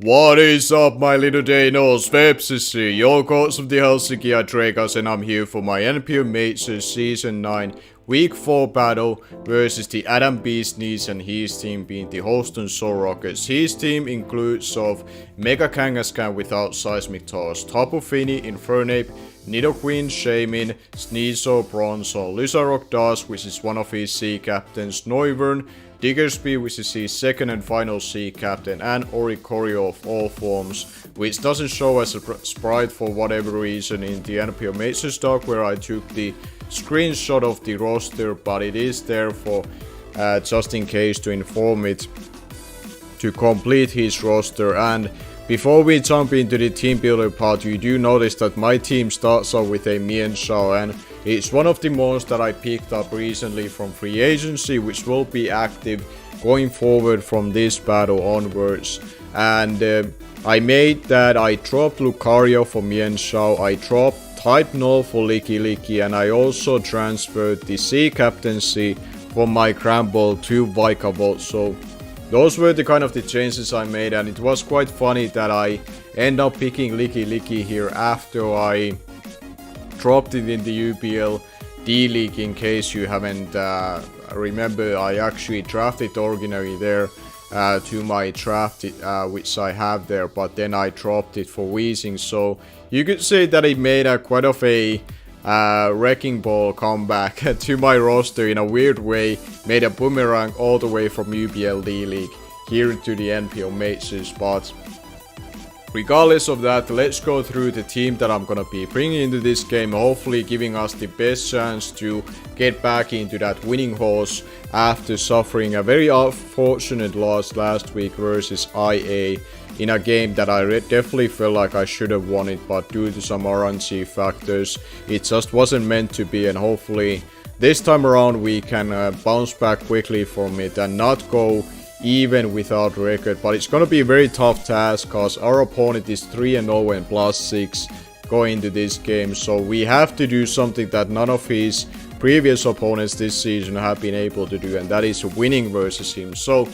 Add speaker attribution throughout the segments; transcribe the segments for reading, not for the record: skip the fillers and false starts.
Speaker 1: What is up, my little Deinos? Vepsis here, your coach of the Helsinki Dragons, and I'm here for my NPL Majors Season 9 Week 4 battle versus the Adam TheBeesKnees and his team being the Houston Solrockets. His team includes of Mega Kangaskhan without Seismic Toss, Tapu Fini, Infernape, Nidoqueen, Shaman, Sneasel, Bronzor, Lysarok Das, which is one of his sea captains, Noivern, Diggersby, which is his second and final sea captain, and Oricorio of all forms, which doesn't show as a sprite for whatever reason in the NPL Majors doc where I took the screenshot of the roster, but it is there for just in case to inform it to complete his roster. And before we jump into the team builder part, you do notice that my team starts off with a Mienshao, and it's one of the mons that I picked up recently from free agency, which will be active going forward from this battle onwards. And I made that I dropped Lucario for Mienshao, I dropped Type Null for Licky, and I also transferred the sea captaincy from my Cramble to Vikavolt. So those were the kind of the changes I made, and it was quite funny that I end up picking Licky here after I dropped it in the UPL D-League. In case you haven't remember, I actually drafted Ordinary there to my draft, which I have there, but then I dropped it for Weezing. So you could say that it made a quite of a wrecking ball comeback to my roster in a weird way, made a boomerang all the way from UPL D-League here to the NPL Majors. But regardless of that, let's go through the team that I'm gonna be bringing into this game, hopefully giving us the best chance to get back into that winning horse after suffering a very unfortunate loss last week versus IA in a game that I definitely felt like I should have won it, but due to some RNG factors it just wasn't meant to be, and hopefully this time around we can bounce back quickly from it and not go even without record. But it's gonna be a very tough task because our opponent is 3-0 and +6 going into this game, so we have to do something that none of his previous opponents this season have been able to do, and that is winning versus him. So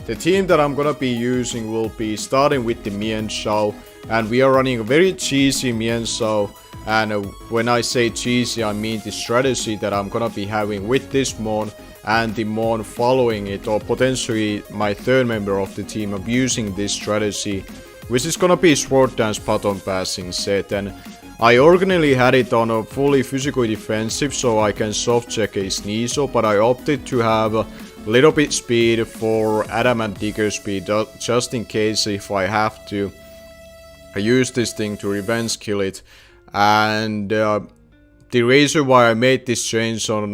Speaker 1: the team that I'm gonna be using will be starting with the Mienshao, and we are running a very cheesy Mienshao. And when I say cheesy, I mean the strategy that I'm gonna be having with this mon and the mon following it, or potentially my third member of the team abusing this strategy, which is gonna be Sword Dance button passing set. And I originally had it on a fully physical defensive so I can soft check a Sneasel, but I opted to have a little bit speed for Adamant Diggersby just in case if I have to use this thing to revenge kill it. And the reason why I made this change on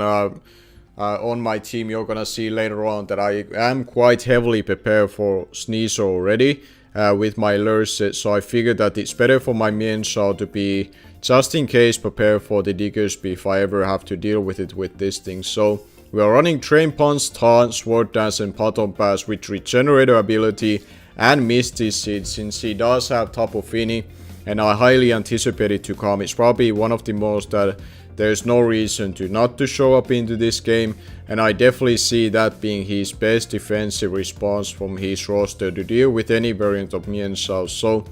Speaker 1: my team, you're gonna see later on that I am quite heavily prepared for Sneasel already with my lure set, so I figured that it's better for my Mienshao to be just in case prepared for the Diggersby if I ever have to deal with it with this thing. So we are running Drain Punch, Taunt, Sword Dance and Button Pass with Regenerator ability and Misty Seed, since he does have Tapu Fini, and I highly anticipate it to come. It's probably one of the most that there's no reason to not to show up into this game, and I definitely see that being his best defensive response from his roster to deal with any variant of Mienshao. So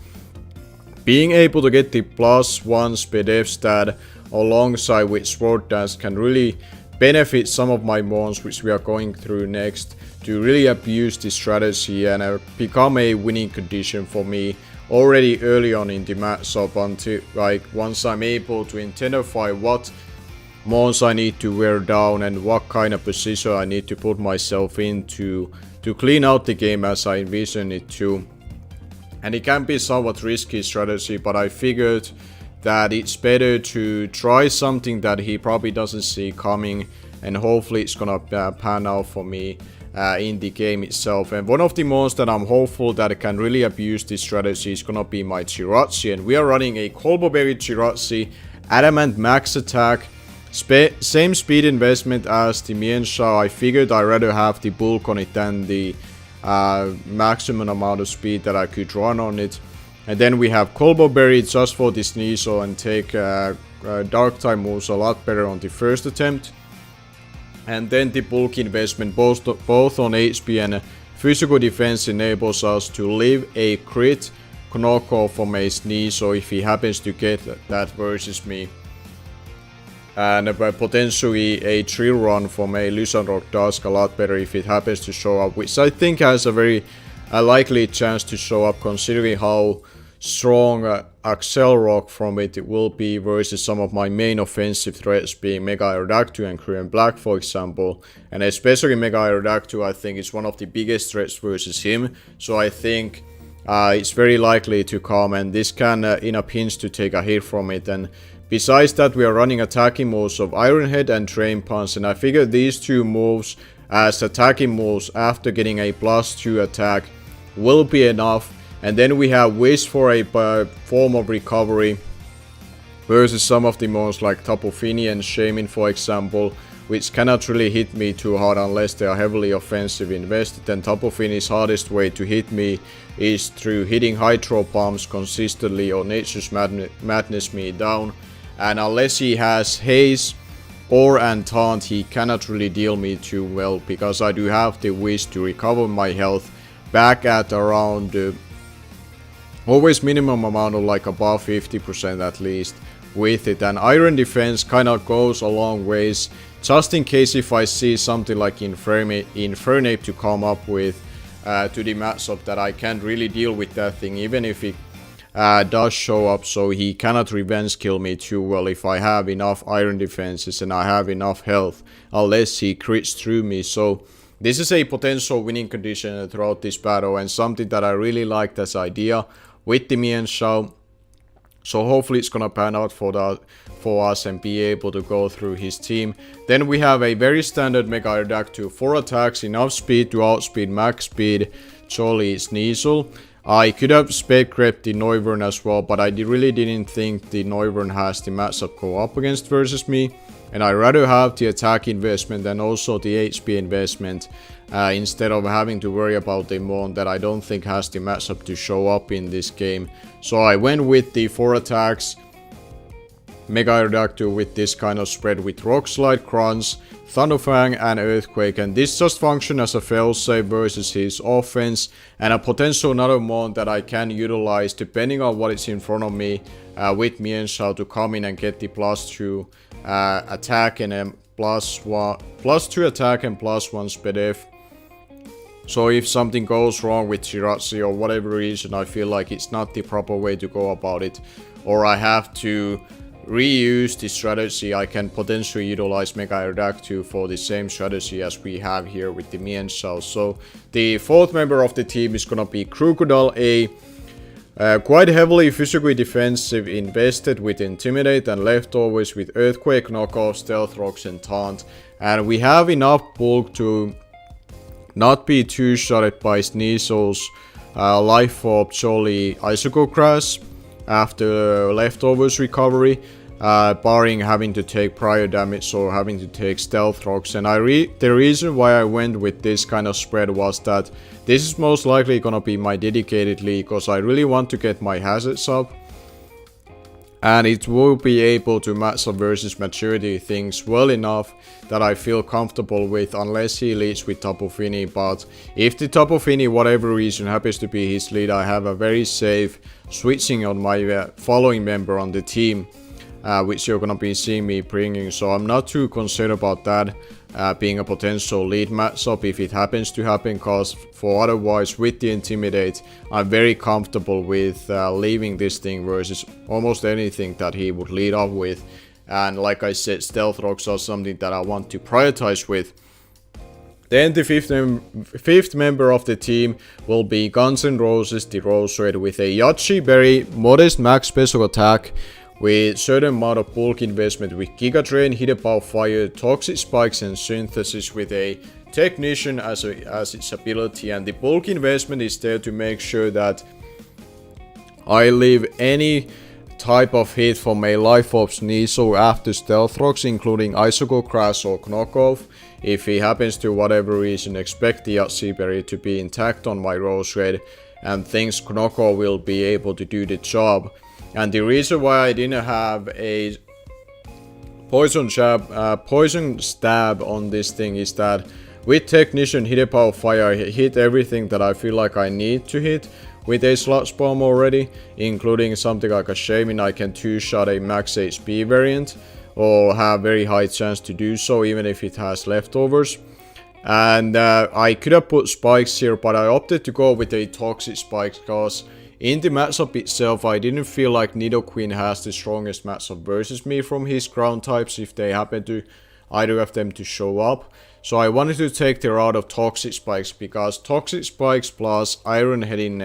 Speaker 1: being able to get the +1 speed F stat alongside with Sword Dance can really benefit some of my mons, which we are going through next, to really abuse this strategy and become a winning condition for me already early on in the matchup, until like once I'm able to identify what mons I need to wear down and what kind of position I need to put myself into to clean out the game as I envision it to. And it can be somewhat risky strategy, but I figured that it's better to try something that he probably doesn't see coming, and hopefully it's gonna pan out for me in the game itself. And one of the mons that I'm hopeful that can really abuse this strategy is gonna be my Jirachi, and we are running a Colboberry Jirachi, Adamant max attack, same speed investment as the Mienshao. I figured I'd rather have the bulk on it than the maximum amount of speed that I could run on it. And then we have Colboberry just for the Sneasel and take Dark type moves a lot better on the first attempt. And then the bulk investment both on HP and physical defense enables us to leave a crit knockoff from a sneeze, so if he happens to get that versus me. And potentially a 3-run from a Lysandrock does a lot better if it happens to show up, which I think has a very likely chance to show up considering how strong Axel Rock from it will be versus some of my main offensive threats being Mega Aerodactyl and Korean Black, for example. And especially Mega Aerodactyl, I think is one of the biggest threats versus him. So I think it's very likely to come, and this can in a pinch to take a hit from it. And besides that, we are running attacking moves of Iron Head and Drain Punch, and I figured these two moves as attacking moves after getting a +2 attack will be enough. And then we have Wish for a form of recovery versus some of the moves like Tapu Fini and Shaman, for example, which cannot really hit me too hard unless they are heavily offensive invested. And Tapu Fini's hardest way to hit me is through hitting Hydro Pumps consistently or Nature's Madness me down. And unless he has Haze or Taunt, he cannot really deal me too well, because I do have the Wish to recover my health back at around always minimum amount of like above 50% at least with it. And Iron Defense kind of goes a long ways, just in case if I see something like Infernape to come up with to the matchup that I can't really deal with that thing, even if it does show up, so he cannot revenge kill me too well if I have enough Iron Defenses and I have enough health, unless he crits through me. So this is a potential winning condition throughout this battle, and something that I really liked as idea with the Mienshao. So hopefully it's gonna pan out for us and be able to go through his team. Then we have a very standard Mega Aerodactyl, 4 attacks, enough speed to outspeed max speed Jolly Sneasel. I could have spec crept the Noivern as well, but I really didn't think the Noivern has the matchup go up against versus me. And I rather have the attack investment and also the HP investment instead of having to worry about the Mon that I don't think has the matchup to show up in this game. So I went with the 4 attacks Mega Aerodactyl with this kind of spread with Rock Slide, Crunch, Thunderfang and Earthquake, and this just functions as a failsafe versus his offense and a potential another Mon that I can utilize depending on what is in front of me with Mienshao to come in and get the +2 attack and then +2 attack and +1 speed F. So if something goes wrong with Shiratsu or whatever reason, I feel like it's not the proper way to go about it, or I have to reuse the strategy, I can potentially utilize Mega Aerodactyl for the same strategy as we have here with the Mienshao. So the 4th member of the team is gonna be Crocodile, a quite heavily physically defensive invested with Intimidate and leftovers with Earthquake, Knockoff, Stealth Rocks and Taunt. And we have enough bulk to not be too shotted by Sneasel's Life Orb, Jolly Icicle Crash after leftovers recovery, barring having to take prior damage or having to take Stealth Rocks. And the reason why I went with this kind of spread was that this is most likely gonna be my dedicated league, because I really want to get my hazards up. And it will be able to match up versus maturity things well enough that I feel comfortable with, unless he leads with Tapu Fini. But if the Tapu Fini, whatever reason, happens to be his lead, I have a very safe switching on my following member on the team, which you're gonna be seeing me bringing. So I'm not too concerned about that being a potential lead matchup if it happens to happen, cause for otherwise with the Intimidate I'm very comfortable with leaving this thing versus almost anything that he would lead off with. And like I said, Stealth Rocks are something that I want to prioritize with. Then the 5th member of the team will be Guns N' Roses, the Rose Red, with a Yachi Berry, modest max special attack with certain amount of bulk investment with Giga Drain, Hit Above Fire, Toxic Spikes and Synthesis with a Technician as its ability. And the bulk investment is there to make sure that I leave any type of hit from a Life Orb Sneasel after Stealth Rocks, including Icicle Crash or Knockoff. If he happens to whatever reason expect the Yachi Berry to be intact on my Rose Red and thinks Knockoff will be able to do the job. And the reason why I didn't have a poison stab on this thing is that With Technician, Hidden Power Fire, I hit everything that I feel like I need to hit. With a Sludge Bomb already, including something like a Shaman, I can 2-shot a max HP variant, or have very high chance to do so even if it has leftovers. And I could have put spikes here, but I opted to go with a Toxic Spikes because in the matchup itself, I didn't feel like Nidoqueen has the strongest matchup versus me from his ground types if they happen to either of them to show up. So I wanted to take the route of Toxic Spikes because Toxic Spikes plus Iron Heading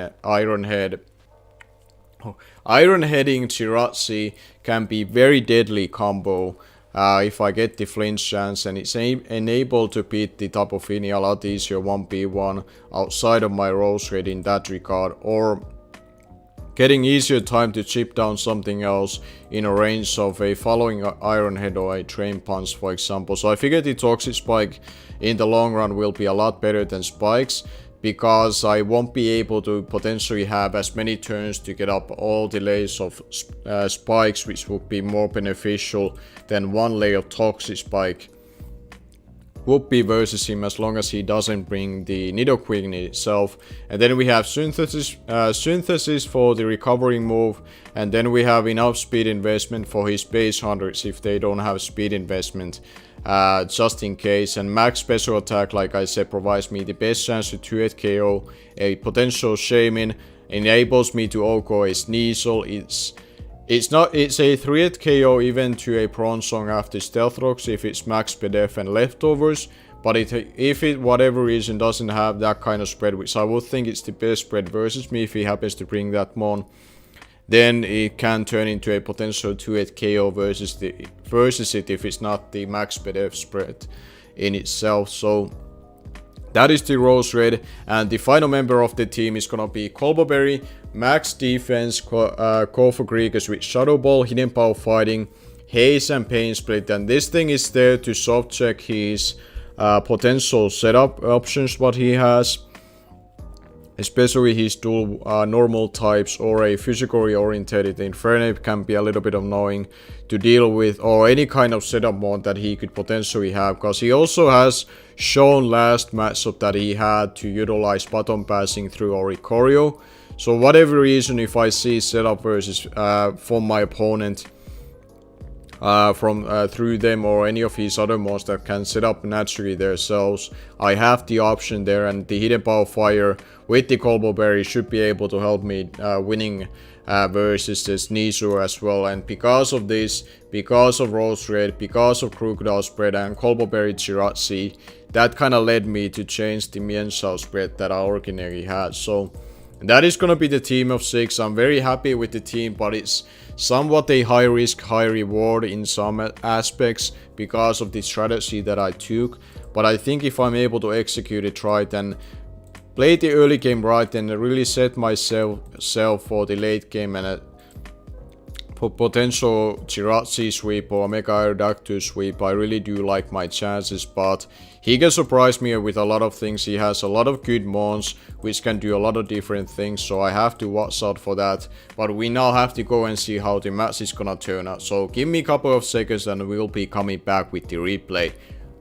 Speaker 1: Chiratsi can be very deadly combo if I get the flinch chance, and it's enabled to beat the Tapu Fini a lot easier 1v1 outside of my Rose Raid in that regard, or getting easier time to chip down something else in a range of a following Iron Head or a Drain Punch, for example. So I figured the Toxic Spike in the long run will be a lot better than Spikes, because I won't be able to potentially have as many turns to get up all the layers of Spikes, which would be more beneficial than one layer of Toxic Spike would be versus him, as long as he doesn't bring the Nidoqueen itself. And then we have Synthesis for the recovering move, and then we have enough speed investment for his base hunters if they don't have speed investment, just in case. And max special attack, like I said, provides me the best chance to 2-hit KO a potential Shaman, enables me to OHKO a Sneasel. It's a 3-hit KO even to a Bronzong after Stealth Rocks if it's max PDF and leftovers, but if it whatever reason doesn't have that kind of spread, which I would think it's the best spread versus me if he happens to bring that mon, then it can turn into a potential 2-hit KO versus it if it's not the max PDF spread in itself. So that is the Rose Raid, and the final member of the team is gonna be Colberberry, max defense, Kofa Greekers with Shadow Ball, Hidden Power Fighting, Haze and Pain Split, and this thing is there to soft check his potential setup options what he has, especially his dual normal types or a physically oriented Infernape can be a little bit annoying to deal with, or any kind of setup mod that he could potentially have, because he also has shown last matchup that he had to utilize button passing through Oricorio. So whatever reason, if I see setup versus from my opponent through them or any of his other mods that can set up naturally themselves, I have the option there, and the Hidden Power Fire with the Colberberry should be able to help me winning versus the Sneasel as well. And because of this, because of Rose Raid, because of Crocodile Spread and Colberberry Chiratsi, that kind of led me to change the Mienshao spread that I originally had. So that is gonna be the team of 6. I'm very happy with the team, but it's somewhat a high risk, high reward in some aspects because of the strategy that I took. But I think if I'm able to execute it right and play the early game right and really set myself for the late game and a potential Chiratsi sweep or Mega Aerodactyl sweep, I really do like my chances. But he can surprise me with a lot of things. He has a lot of good mons which can do a lot of different things, so I have to watch out for that. But we now have to go and see how the match is gonna turn out. So give me a couple of seconds and we'll be coming back with the replay.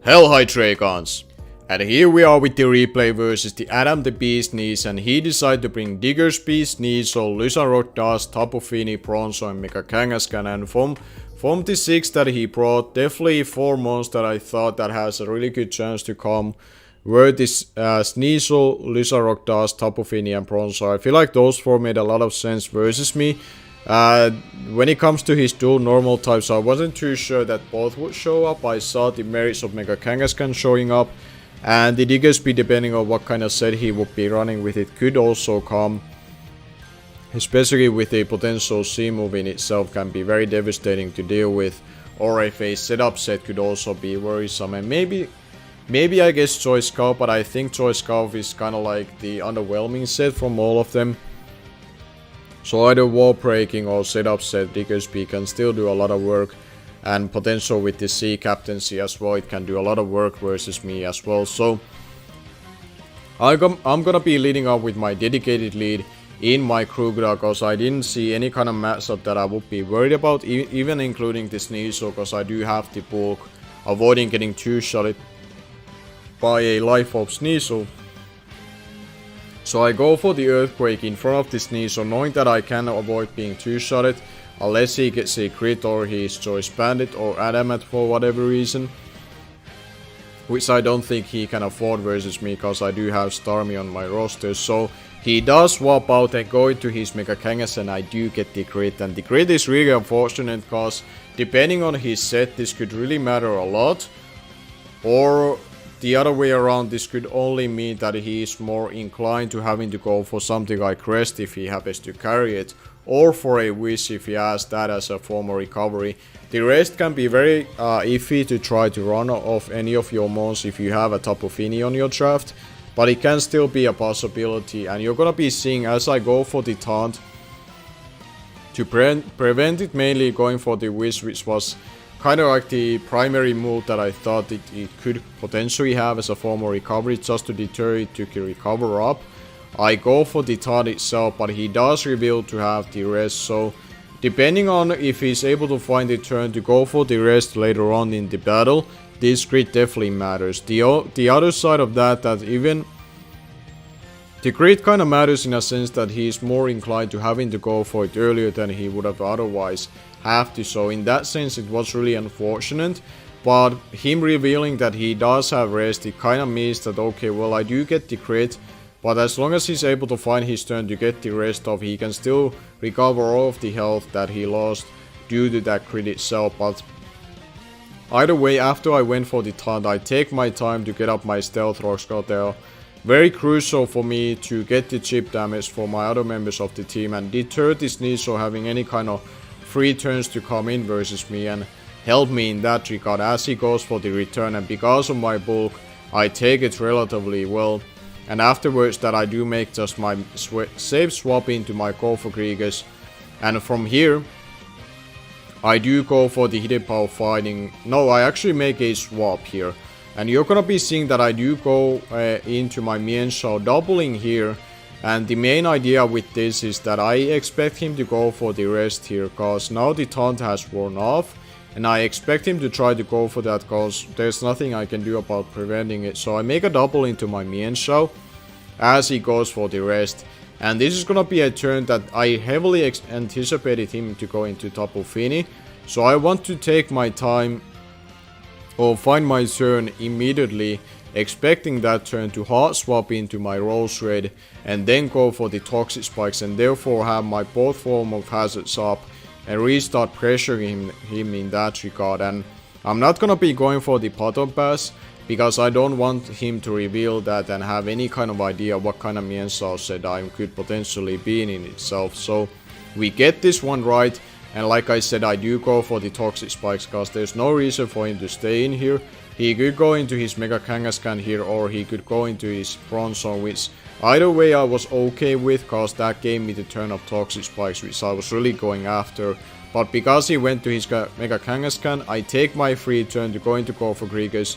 Speaker 1: Hell hi Dragons! And here we are with the replay versus the Adam TheBeesKnees, and he decided to bring Digger's Beestknees, so Lysanroc Dust, Tapu Fini, Bronzong, and Mega Kangaskhan. And from the 6 that he brought, definitely 4 monsters that I thought that has a really good chance to come were this Sneasel, Lysanroc Dust, Tapu Fini, and Bronzong. I feel like those 4 made a lot of sense versus me. When it comes to his dual normal types, I wasn't too sure that both would show up. I saw the merits of Mega Kangaskhan showing up, and the Digger Speed, depending on what kind of set he would be running with it, could also come. Especially with a potential C move in itself can be very devastating to deal with. Or if a setup set could also be worrisome. And maybe I guess Choice Scout, but I think Choice Scout is kind of like the underwhelming set from all of them. So either wall breaking or setup set, Digger Speed can still do a lot of work. And potential with the C captaincy as well, it can do a lot of work versus me as well. So I'm gonna be leading up with my dedicated lead in my Crocodile, because I didn't see any kind of matchup that I would be worried about, even including the Sneasel, because I do have the bulk, avoiding getting 2-shotted by a life of Sneasel. So I go for the Earthquake in front of the Sneasel, knowing that I can avoid being two-shotted unless he gets a crit or he's Choice Bandit or Adamant for whatever reason. Which I don't think he can afford versus me, because I do have Starmie on my roster. So he does swap out and go into his Mega Kangas, and I do get the crit. And the crit is really unfortunate, because depending on his set, this could really matter a lot. Or the other way around, this could only mean that he is more inclined to having to go for something like Rest if he happens to carry it, or for a Wish if he has that as a form of recovery. The Rest can be very iffy to try to run off any of your mons if you have a Tapu Fini on your draft, but it can still be a possibility, and you're gonna be seeing as I go for the Taunt to prevent it, mainly going for the Wish, which was kind of like the primary move that I thought it could potentially have as a form of recovery, just to deter it to recover up. I go for the Taunt itself, but he does reveal to have the Rest, so depending on if he's able to find the turn to go for the Rest later on in the battle, this crit definitely matters. The other side of that even the crit kind of matters in a sense that he's more inclined to having to go for it earlier than he would have otherwise have to. So in that sense it was really unfortunate, but him revealing that he does have Rest, it kind of means that okay, well, I do get the crit, but as long as he's able to find his turn to get the Rest off, he can still recover all of the health that he lost due to that crit itself. But either way, after I went for the Taunt, I take my time to get up my Stealth Rocks, because they are very crucial for me to get the chip damage for my other members of the team and deter this Sneasel having any kind of free turns to come in versus me, and help me in that regard as he goes for the return. And because of my bulk, I take it relatively well. And afterwards that I do make just my save swap into my Corphocregus, and from here I do go for the Hidden Power Fighting. No, I actually make a swap here, and you're gonna be seeing that I do go into my Mienshao, doubling here. And the main idea with this is that I expect him to go for the Rest here, cause now the Taunt has worn off, and I expect him to try to go for that, cause there's nothing I can do about preventing it. So I make a double into my Mienshao as he goes for the Rest. And this is gonna be a turn that I heavily anticipated him to go into Tapu Fini. So I want to take my time or find my turn immediately, expecting that turn to hard swap into my Rose Raid and then go for the Toxic Spikes, and therefore have my both form of hazards up and restart pressuring him in that regard. And I'm not gonna be going for the bottom pass, because I don't want him to reveal that and have any kind of idea what kind of Mienshao set I could potentially be in itself. So we get this one right, and like I said, I do go for the Toxic Spikes, because there's no reason for him to stay in here. He could go into his Mega Kangaskhan here, or he could go into his Bronzong, which either way I was okay with, cause that gave me the turn of Toxic Spikes, which I was really going after. But because he went to his Mega Kangaskhan, I take my free turn to go into Corphocregus,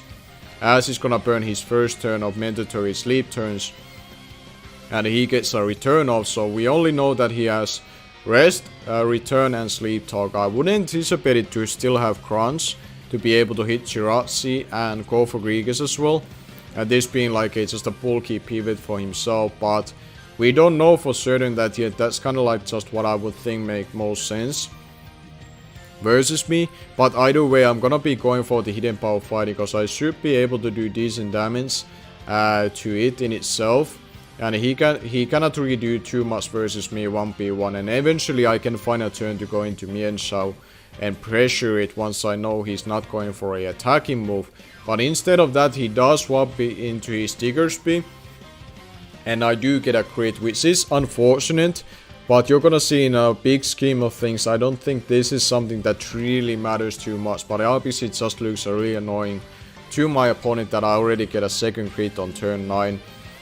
Speaker 1: as he's gonna burn his first turn of mandatory sleep turns, and he gets a return off. So we only know that he has Rest, Return and Sleep Talk. I would anticipate it to still have Crunch to be able to hit Jirachi and Corphocregus as well, and this being like just a bulky pivot for himself, but we don't know for certain that yet. That's kind of like just what I would think make most sense versus me. But either way, I'm gonna be going for the Hidden Power Fighting, because I should be able to do decent damage to it in itself, and he cannot really do too much versus me 1v1, and eventually I can find a turn to go into Mienshao and pressure it once I know he's not going for a attacking move. But instead of that, he does swap into his Diggersby, and I do get a crit, which is unfortunate. But you're gonna see in a big scheme of things, I don't think this is something that really matters too much. But obviously it just looks really annoying to my opponent that I already get a second crit on turn 9.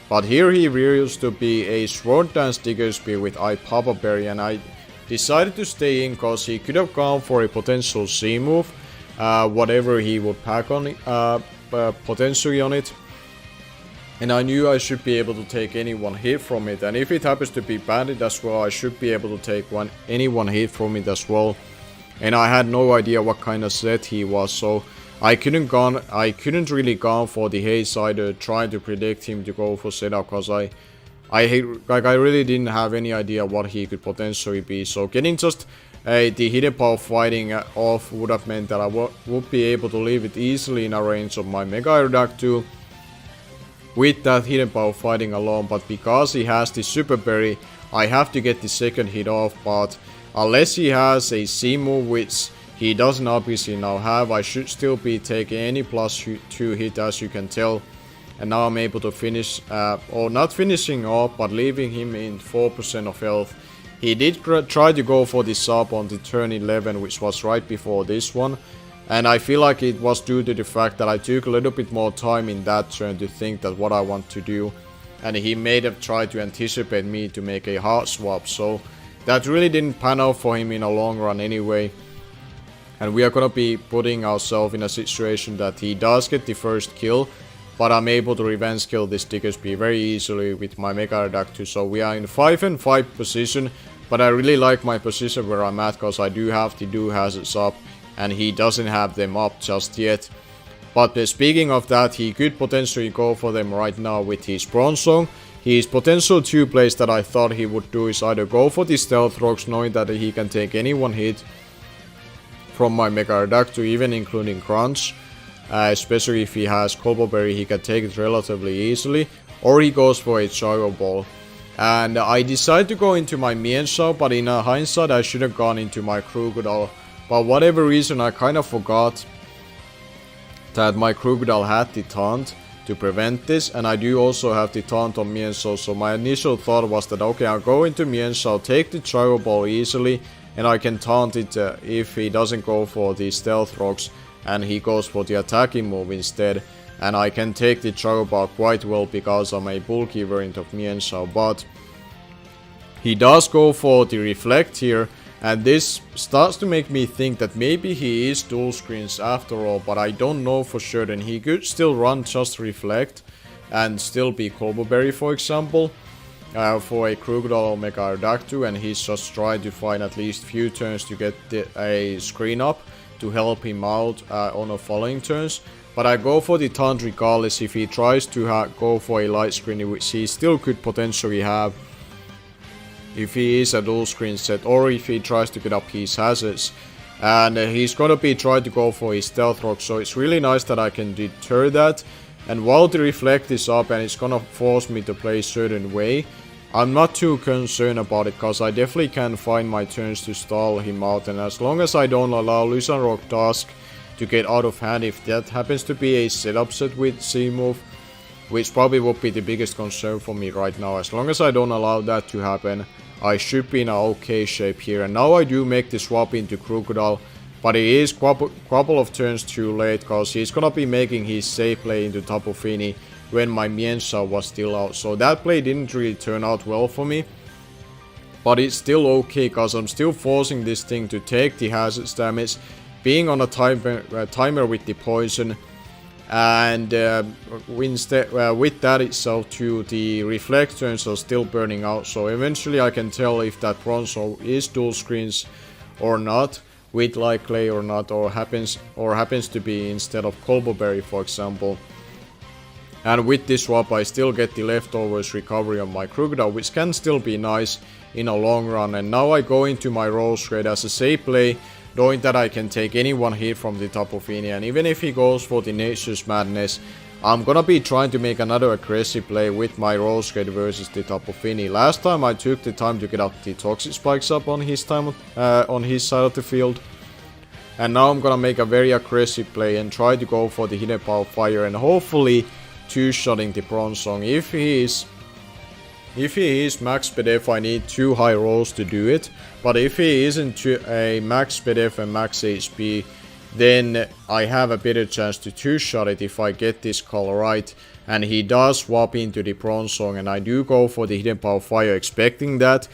Speaker 1: But here he reveals to be a Sword Dance Diggersby with Papa Berry, and I decided to stay in because he could have gone for a potential C move, whatever he would pack on it, potentially on it. And I knew I should be able to take any one hit from it, and if it happens to be banded as well, I should be able to take any one hit from it as well. And I had no idea what kind of set he was, so I couldn't really gone for the haze either, trying to predict him to go for setup, cause I really didn't have any idea what he could potentially be. So getting just the hidden power fighting off would have meant that I would be able to leave it easily in a range of my Mega Aerodactyl with that hidden power fighting alone, but because he has the super berry, I have to get the second hit off. But unless he has a C move, which he doesn't obviously now have, I should still be taking any +2 hit, as you can tell. And now I'm able to finish, or not finishing off, but leaving him in 4% of health. He did try to go for the sub on the turn 11, which was right before this one. And I feel like it was due to the fact that I took a little bit more time in that turn to think that what I want to do. And he may have tried to anticipate me to make a hard swap. So that really didn't pan out for him in a long run anyway. And we are gonna be putting ourselves in a situation that he does get the first kill. But I'm able to revenge kill this Diggersby very easily with my Mega Aerodactyl. So we are in 5 and 5 position. But I really like my position where I'm at, because I do have the do hazards up. And he doesn't have them up just yet. But speaking of that, he could potentially go for them right now with his Bronzong. His potential 2 plays that I thought he would do is either go for the Stealth Rocks, knowing that he can take any one hit from my Mega Aerodactyl, even including Crunch. Especially if he has Colbur Berry, he can take it relatively easily. Or he goes for a Gyro Ball. And I decided to go into my Mienshao, but in hindsight I should have gone into my Krookodile. But whatever reason, I kind of forgot that my Krookodile had the taunt to prevent this, and I do also have the taunt on Mienshao. So my initial thought was that okay, I'll go into Mienshao, take the Gyro Ball easily, and I can taunt it if he doesn't go for the Stealth Rocks and he goes for the attacking move instead. And I can take the Gyro Ball quite well because I'm a bulky variant of Mienshao. But he does go for the Reflect here. And this starts to make me think that maybe he is dual screens after all, but I don't know for sure. And he could still run just Reflect and still be Colbur Berry, for example, for a Krookodile or Mega Aerodactyl, and he's just trying to find at least few turns to get a screen up to help him out on the following turns. But I go for the taunt regardless if he tries to go for a light screen, which he still could potentially have if he is a dual screen set, or if he tries to get up his hazards. And he's gonna be trying to go for his Stealth Rock, so it's really nice that I can deter that. And while the Reflect is up and it's gonna force me to play a certain way, I'm not too concerned about it, because I definitely can find my turns to stall him out. And as long as I don't allow Luzon Rock Dusk to get out of hand, if that happens to be a setup set with C move, which probably would be the biggest concern for me right now, as long as I don't allow that to happen, I should be in a okay shape here. And now I do make the swap into Krookodile, but it is couple of turns too late, because he's gonna be making his safe play into Tapu Fini when my Mienshao was still out. So that play didn't really turn out well for me, but it's still okay, because I'm still forcing this thing to take the hazards damage, being on a timer with the poison. And with that itself too, the Reflect turns are still burning out. So eventually I can tell if that Bronzong is dual screens or not, with Light Clay or not, or happens to be instead of Colbur Berry, for example. And with this swap I still get the leftovers recovery on my Krookodile, which can still be nice in a long run. And now I go into my Rose Raid as a safe play, knowing that I can take any one hit from the Tapu Fini. And even if he goes for the Nature's Madness, I'm gonna be trying to make another aggressive play with my Rose Raid versus the Tapu Fini. Last time I took the time to get up the Toxic Spikes up on his on his side of the field. And now I'm gonna make a very aggressive play and try to go for the Hidden Power Fire and hopefully two-shotting the Bronzong. If he is max PDF, I need 2 high rolls to do it. But if he isn't a max PDF and max HP, then I have a better chance to two-shot it if I get this call right. And he does swap into the Bronzong, and I do go for the Hidden Power Fire expecting that.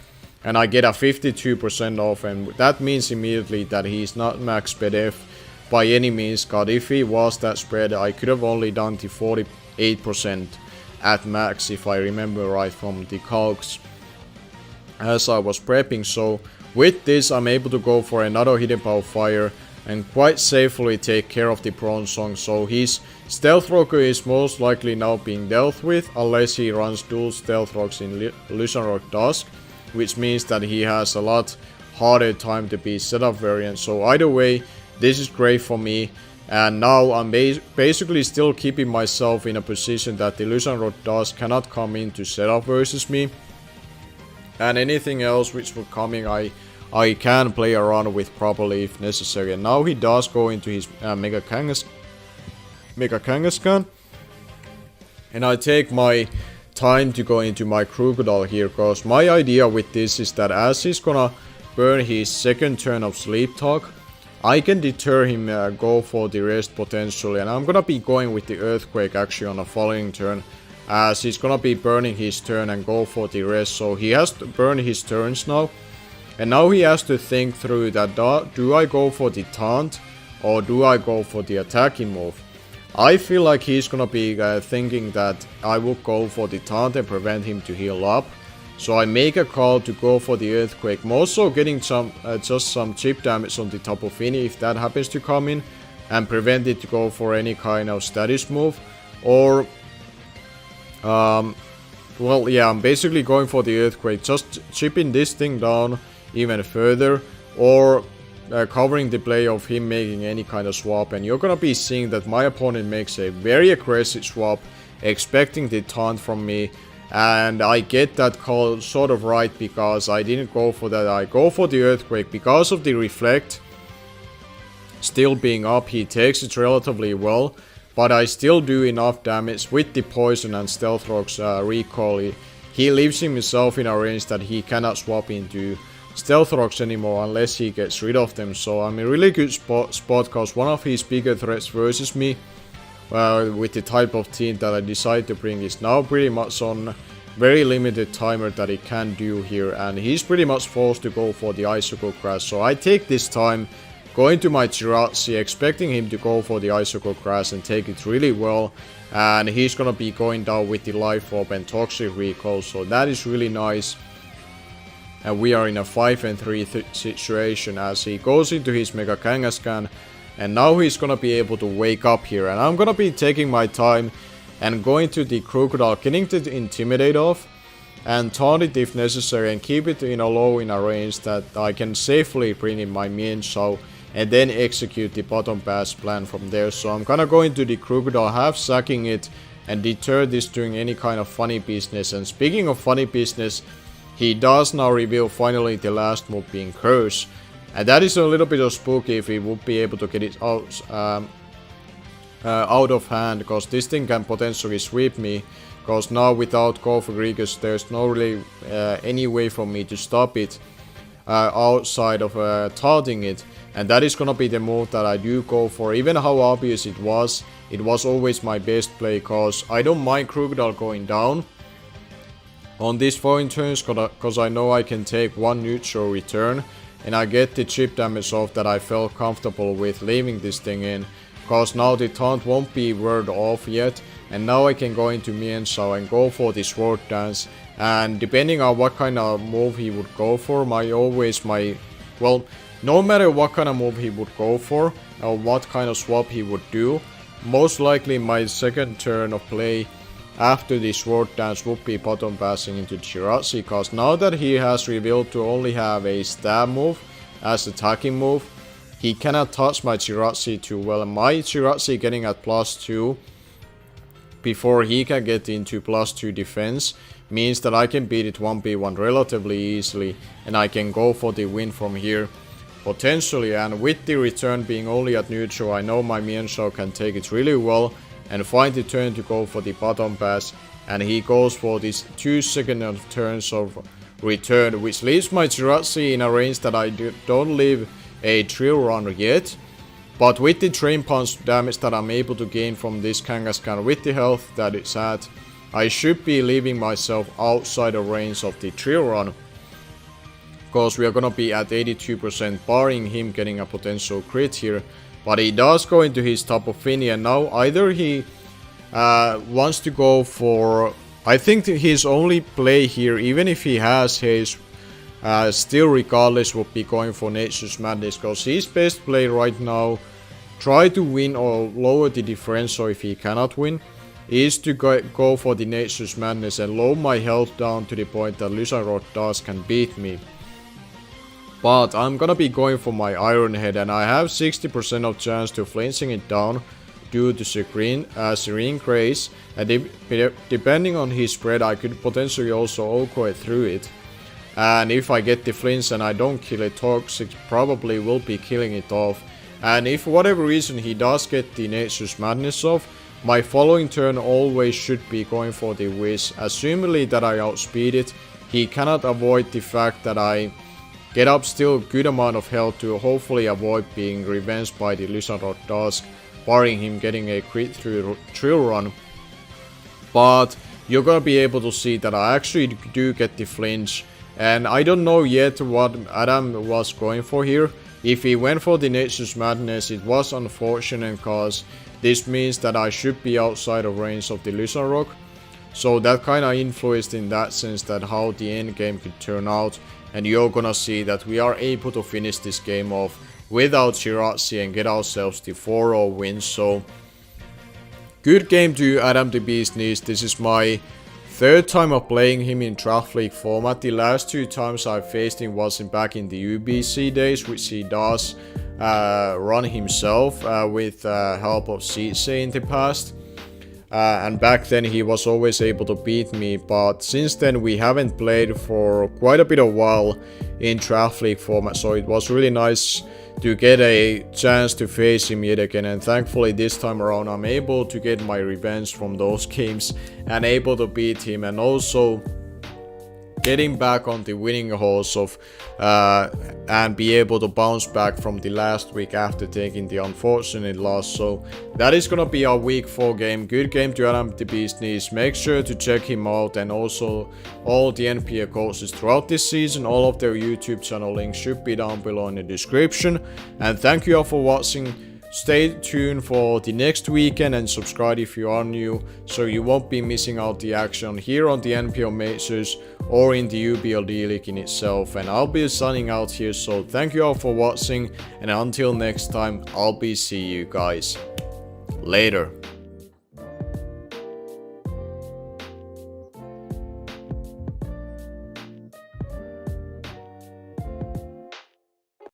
Speaker 1: And I get a 52% off, and that means immediately that he's not max PDF by any means. God, if he was that spread, I could have only done the 48% at max, if I remember right from the calcs as I was prepping. So with this I'm able to go for another Hidden Power Fire, and quite safely take care of the Bronze Song. So his Stealth Rocker is most likely now being dealt with, unless he runs dual Stealth Rocks in Illusion Rock Dusk, which means that he has a lot harder time to be setup variant. So either way, this is great for me. And now I'm basically still keeping myself in a position that the Illusion Rock Dusk cannot come into setup versus me. And anything else which will coming, I can play around with properly if necessary. And now he does go into his Mega Kangaskhan. And I take my time to go into my Crocodile here, because my idea with this is that as he's gonna burn his second turn of Sleep Talk, I can deter him go for the rest potentially. And I'm gonna be going with the Earthquake actually on the following turn, as he's gonna be burning his turn and go for the rest. So he has to burn his turns now. And now he has to think through that, do I go for the taunt or do I go for the attacking move? I feel like he's gonna be thinking that I will go for the taunt and prevent him to heal up. So I make a call to go for the Earthquake. I'm also getting some just some chip damage on the top of Fini if that happens to come in, and prevent it to go for any kind of status move. Or well, yeah, I'm basically going for the Earthquake, just chipping this thing down even further, or covering the play of him making any kind of swap. And you're gonna be seeing that my opponent makes a very aggressive swap, expecting the taunt from me, and I get that call sort of right because I didn't go for that. I go for the Earthquake because of the Reflect still being up. He takes it relatively well, but I still do enough damage with the Poison and Stealth Rock's recall. He leaves himself in a range that he cannot swap into Stealth Rocks anymore unless he gets rid of them. So I'm in a really good spot because one of his bigger threats versus me with the type of team that I decide to bring is now pretty much on very limited timer that he can do here, and he's pretty much forced to go for the Icicle Crash. So I take this time, go into my Jirachi, expecting him to go for the Icicle Crash and take it really well, and he's gonna be going down with the Life Orb and Toxic Recall, so that is really nice. And we are in a 5-3 situation as he goes into his Mega Kangaskhan. And now he's gonna be able to wake up here, and I'm gonna be taking my time and going to the Crocodile, getting the Intimidate off and taunt it if necessary, and keep it in a low in a range that I can safely bring in my Mienshao and then execute the bottom pass plan from there. So I'm gonna go into the Crocodile, half sacking it, and deter this doing any kind of funny business. And speaking of funny business, he does now reveal finally the last move being Curse. And that is a little bit of spooky if he would be able to get it out of hand, because this thing can potentially sweep me. Because now without Go for Grigus, there's no really any way for me to stop it outside of taunting it. And that is gonna be the move that I do go for. Even how obvious it was always my best play, because I don't mind Crocodile going down on these following turns, because I know I can take one neutral return. And I get the chip damage off that I felt comfortable with leaving this thing in, because now the taunt won't be word off yet, and now I can go into Mienshao and go for the Sword Dance. And depending on what kind of move he would go for, well, no matter what kind of move he would go for or what kind of swap he would do, most likely my second turn of play after the Sword Dance would be bottom passing into Jirachi, because now that he has revealed to only have a stab move as attacking move, he cannot touch my Jirachi too well. And my Jirachi getting at +2 before he can get into +2 defense means that I can beat it 1v1 relatively easily, and I can go for the win from here potentially. And with the return being only at neutral, I know my Mienshao can take it really well and find the turn to go for the bottom pass, and he goes for these 2 second turns of return, which leaves my Jirachi in a range that I don't leave a Drill Runner yet. But with the Drain Punch damage that I'm able to gain from this Kangaskhan with the health that it's at, I should be leaving myself outside the range of the Drill Run, because we are gonna be at 82% barring him getting a potential crit here. But he does go into his Top of Fini, and now either he wants to go for... I think his only play here, even if he has his still regardless would be going for Nature's Madness, because his best play right now, try to win or lower the differential if he cannot win, is to go for the Nature's Madness and lower my health down to the point that Solrockets can beat me. But I'm gonna be going for my Iron Head, and I have 60% of chance to flinching it down due to Serene Grace, and depending on his spread I could potentially also Oko it through it. And if I get the flinch and I don't kill it, Toxic probably will be killing it off. And if for whatever reason he does get the Nature's Madness off, my following turn always should be going for the Wish, assumingly that I outspeed it. He cannot avoid the fact that I get up still good amount of health to hopefully avoid being revenged by the Solrockets, barring him getting a crit through Trill Run. But you're gonna be able to see that I actually do get the flinch, and I don't know yet what Adam was going for here. If he went for the Nature's Madness, it was unfortunate, cause this means that I should be outside of range of the Solrock. So that kinda influenced in that sense that how the end game could turn out, and you're gonna see that we are able to finish this game off without Shirazi and get ourselves the 4-0 win. So good game to Adam TheBeesKnees. This is my third time of playing him in Draft League format. The last 2 times I faced him was back in the UBC days, which he does run himself with help of CJ in the past. And back then he was always able to beat me, but since then we haven't played for quite a bit of while in Draft League format, so it was really nice to get a chance to face him yet again, and thankfully this time around I'm able to get my revenge from those games and able to beat him, and also getting back on the winning horse of and be able to bounce back from the last week after taking the unfortunate loss. So that is gonna be our week 4 game. Good game to Adam TheBeesKnees. Make sure to check him out, and also all the NPL coaches throughout this season. All of their YouTube channel links should be down below in the description. And thank you all for watching. Stay tuned for the next weekend and subscribe if you are new, so you won't be missing out the action here on the NPL Majors or in the UBLD League in itself. And I'll be signing out here, so thank you all for watching, and until next time, I'll be see you guys later.